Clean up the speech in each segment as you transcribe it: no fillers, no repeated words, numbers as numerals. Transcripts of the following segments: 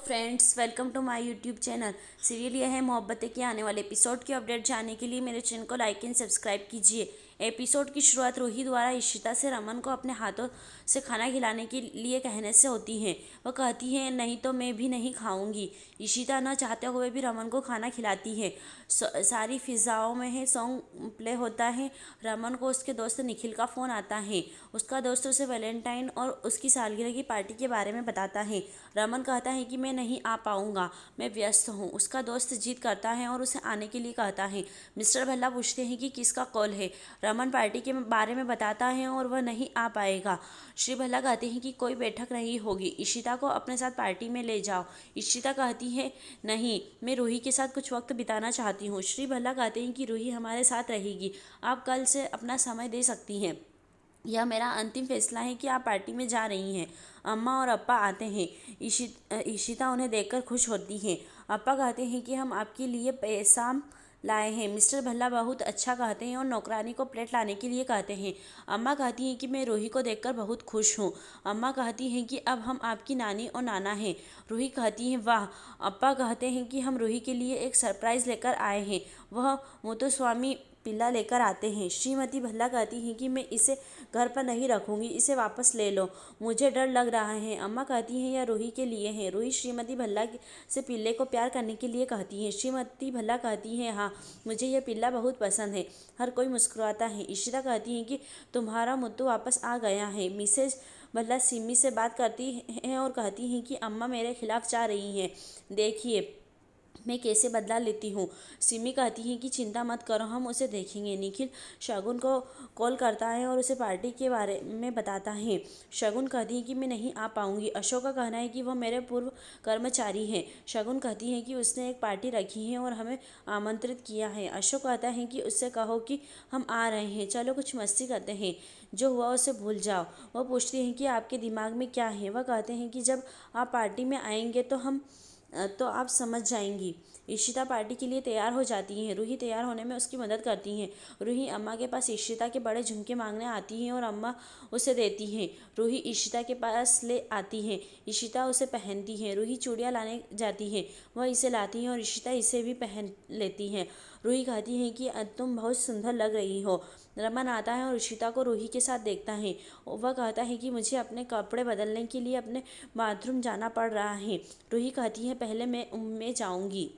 Friends, welcome to my YouTube channel. Serial यह है मोहब्बतें के आने वाले एपिसोड की अपडेट जानने के लिए मेरे चैनल को लाइक एंड सब्सक्राइब कीजिए। एपिसोड की शुरुआत रूही द्वारा इशिता से रमन को अपने हाथों से खाना खिलाने के लिए कहने से होती है। वह कहती है नहीं तो मैं भी नहीं खाऊंगी। इशिता न चाहते हुए भी रमन को खाना खिलाती है। सारी फिजाओं में है सॉन्ग प्ले होता है। रमन को उसके दोस्त निखिल का फ़ोन आता है। उसका दोस्त उसे वैलेंटाइन और उसकी सालगिरह की पार्टी के बारे में बताता है। रमन कहता है कि मैं नहीं आ पाऊंगा, मैं व्यस्त हूँ। उसका दोस्त जिद करता है और उसे आने के लिए कहता है। मिस्टर भल्ला पूछते हैं कि किसका कॉल है। रमन पार्टी के बारे में बताता है और वह नहीं आ पाएगा। श्री भल्ला कहते हैं कि कोई बैठक नहीं होगी, इशिता को अपने साथ पार्टी में ले जाओ। इशिता कहती है नहीं, मैं रूही के साथ कुछ वक्त बिताना चाहती हूँ। श्री भल्ला कहते हैं कि रूही हमारे साथ रहेगी, आप कल से अपना समय दे सकती हैं। यह मेरा अंतिम फैसला है कि आप पार्टी में जा रही हैं। अम्मा और अप्पा आते हैं। इशिता उन्हें देखकर खुश होती है। अप्पा कहते हैं कि हम आपके लिए पैसा लाए हैं। मिस्टर भल्ला बहुत अच्छा कहते हैं और नौकरानी को प्लेट लाने के लिए कहते हैं। अम्मा कहती हैं कि मैं रूही को देखकर बहुत खुश हूँ। अम्मा कहती हैं कि अब हम आपकी नानी और नाना हैं। रूही कहती हैं वाह। अप्पा कहते हैं कि हम रूही के लिए एक सरप्राइज़ लेकर आए हैं। वह मुत्तुस्वामी पिल्ला लेकर आते हैं। श्रीमती भल्ला कहती हैं कि मैं इसे घर पर नहीं रखूंगी, इसे वापस ले लो, मुझे डर लग रहा है। अम्मा कहती हैं यह रूही के लिए है। रूही श्रीमती भल्ला से पिल्ले को प्यार करने के लिए कहती है। श्रीमती भल्ला कहती हैं हाँ, मुझे यह पिल्ला बहुत पसंद है। हर कोई मुस्कुराता है। इशिता कहती हैं कि तुम्हारा मुत्तु वापस आ गया है। मिसेज भल्ला सिमी से बात करती हैं और कहती हैं कि अम्मा मेरे खिलाफ जा रही हैं, देखिए मैं कैसे बदला लेती हूँ। सिमी कहती है कि चिंता मत करो, हम उसे देखेंगे। निखिल शगुन को कॉल करता है और उसे पार्टी के बारे में बताता है। शगुन कहती है कि मैं नहीं आ पाऊंगी। अशोक का कहना है कि वह मेरे पूर्व कर्मचारी हैं। शगुन कहती है कि उसने एक पार्टी रखी है और हमें आमंत्रित किया है। अशोक कहता है कि उससे कहो कि हम आ रहे हैं, चलो कुछ मस्ती करते हैं, जो हुआ उसे भूल जाओ। वह पूछती हैं कि आपके दिमाग में क्या है। वह कहते हैं कि जब आप पार्टी में आएंगे तो आप समझ जाएंगी। इशिता पार्टी के लिए तैयार हो जाती हैं। रूही तैयार होने में उसकी मदद करती हैं। रूही अम्मा के पास इशिता के बड़े झुमके मांगने आती हैं और अम्मा उसे देती हैं। रूही इशिता के पास ले आती हैं। इशिता उसे पहनती है। रूही चूड़ियाँ लाने जाती है, वह इसे लाती हैं और इशिता इसे भी पहन लेती हैं। रूही कहती है कि तुम बहुत सुंदर लग रही हो। रमन आता है और इशिता को रूही के साथ देखता है। वह कहता है कि मुझे अपने कपड़े बदलने के लिए अपने बाथरूम जाना पड़ रहा है। रूही कहती है पहले मैं जाऊंगी।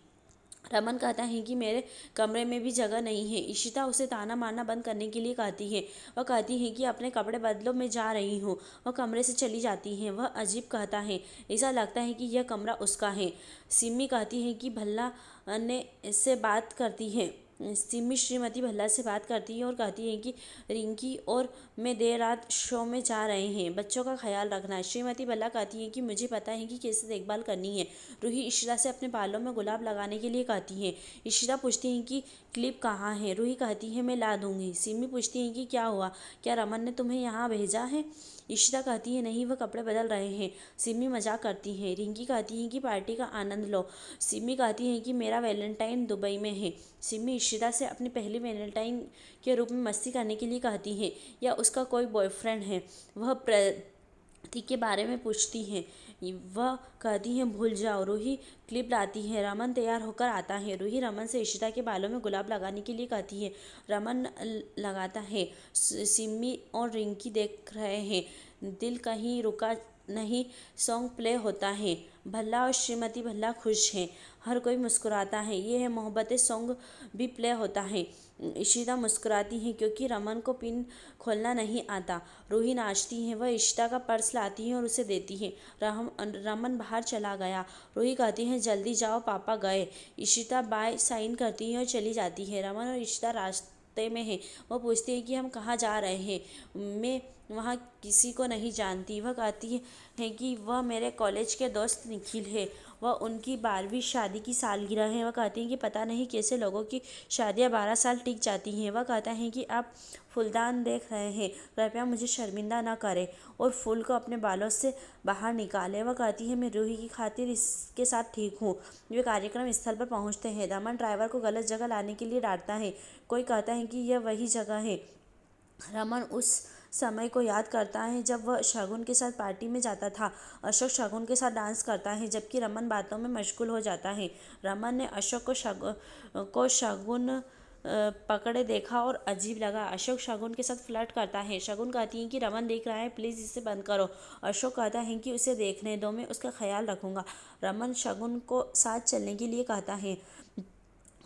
रमन कहता है कि मेरे कमरे में भी जगह नहीं है। इशिता उसे ताना मारना बंद करने के लिए कहती है। वह कहती है कि अपने कपड़े बदलो, मैं जा रही हूँ। वह कमरे से चली जाती है। वह अजीब कहता है, ऐसा लगता है कि यह कमरा उसका है। सिमी कहती है कि भल्ला ने इससे बात करती है। सिमी श्रीमती भल्ला से बात करती है और कहती है कि रिंकी और मैं देर रात शो में जा रहे हैं, बच्चों का ख्याल रखना। श्रीमती भल्ला कहती है कि मुझे पता है कि कैसे देखभाल करनी है। रूही इशिता से अपने बालों में गुलाब लगाने के लिए कहती है। इशिता पूछती है कि क्लिप कहाँ है। रूही कहती है मैं ला दूंगी। सिमी पूछती है कि क्या हुआ, क्या रमन ने तुम्हें यहाँ भेजा है। इशिता कहती है नहीं, वह कपड़े बदल रहे हैं। सिमी मजाक करती है। रिंकी कहती है कि पार्टी का आनंद लो। सिमी कहती है कि मेरा वैलेंटाइन दुबई में है। सिमी इशिता से अपनी पहली वैलेंटाइन के रूप में मस्ती करने के लिए कहती है, या उसका कोई बॉयफ्रेंड है। वह प्रतीक के बारे में पूछती हैं। वह कहती हैं भूल जाओ। रूही क्लिप लाती है। रमन तैयार होकर आता है। रूही रमन से इशिता के बालों में गुलाब लगाने के लिए कहती है। रमन लगाता है। सिमी और रिंकी देख रहे हैं। दिल कहीं रुका नहीं सॉन्ग प्ले होता है। भल्ला और श्रीमती भल्ला खुश हैं। हर कोई मुस्कुराता है। ये है मोहब्बतें सॉन्ग भी प्ले होता है। इशिता मुस्कुराती है क्योंकि रमन को पिन खोलना नहीं आता। रूही नाचती है। वह इशिता का पर्स लाती है और उसे देती है। रमन बाहर चला गया। रूही कहती है जल्दी जाओ, पापा गए। इशिता बाय साइन करती है और चली जाती है। रमन और इशिता रास्ते में है। वह पूछती है कि हम कहाँ जा रहे हैं। मैं वहाँ किसी को नहीं जानती। वह कहती है कि वह मेरे कॉलेज के दोस्त निखिल है। वह उनकी 12वीं शादी की सालगिरह है। वह कहती हैं कि पता नहीं कैसे लोगों की शादियाँ 12 साल टिक जाती हैं। वह कहता है कि आप फूलदान देख रहे हैं, कृपया मुझे शर्मिंदा न करें, और फूल को अपने बालों से बाहर निकाले। वह कहती है मैं रूही की खातिर इसके साथ ठीक हूँ। वे कार्यक्रम स्थल पर पहुँचते हैं। रमन ड्राइवर को गलत जगह लाने के लिए डांटता है। कोई कहता है कि यह वही जगह है। रमन उस समय को याद करता है जब वह शगुन के साथ पार्टी में जाता था। अशोक शगुन के साथ डांस करता है जबकि रमन बातों में मशगूल हो जाता है। रमन ने अशोक को शगुन पकड़े देखा और अजीब लगा। अशोक शगुन के साथ फ्लर्ट करता है। शगुन कहती है कि रमन देख रहा है, प्लीज़ इसे बंद करो। अशोक कहता है कि उसे देखने दो, मैं उसका ख्याल रखूंगा। रमन शगुन को साथ चलने के लिए कहता है।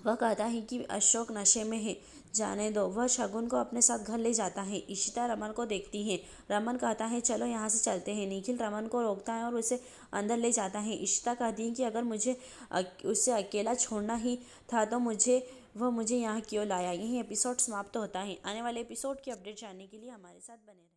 वह कहता है कि अशोक नशे में है, जाने दो। वह शगुन को अपने साथ घर ले जाता है। इशिता रमन को देखती है। रमन कहता है चलो यहाँ से चलते हैं। निखिल रमन को रोकता है और उसे अंदर ले जाता है। इशिता कहती है कि अगर मुझे उसे अकेला छोड़ना ही था तो मुझे यहाँ क्यों लाया। यही एपिसोड समाप्त होता है। आने वाले एपिसोड की अपडेट जानने के लिए हमारे साथ बने रहें।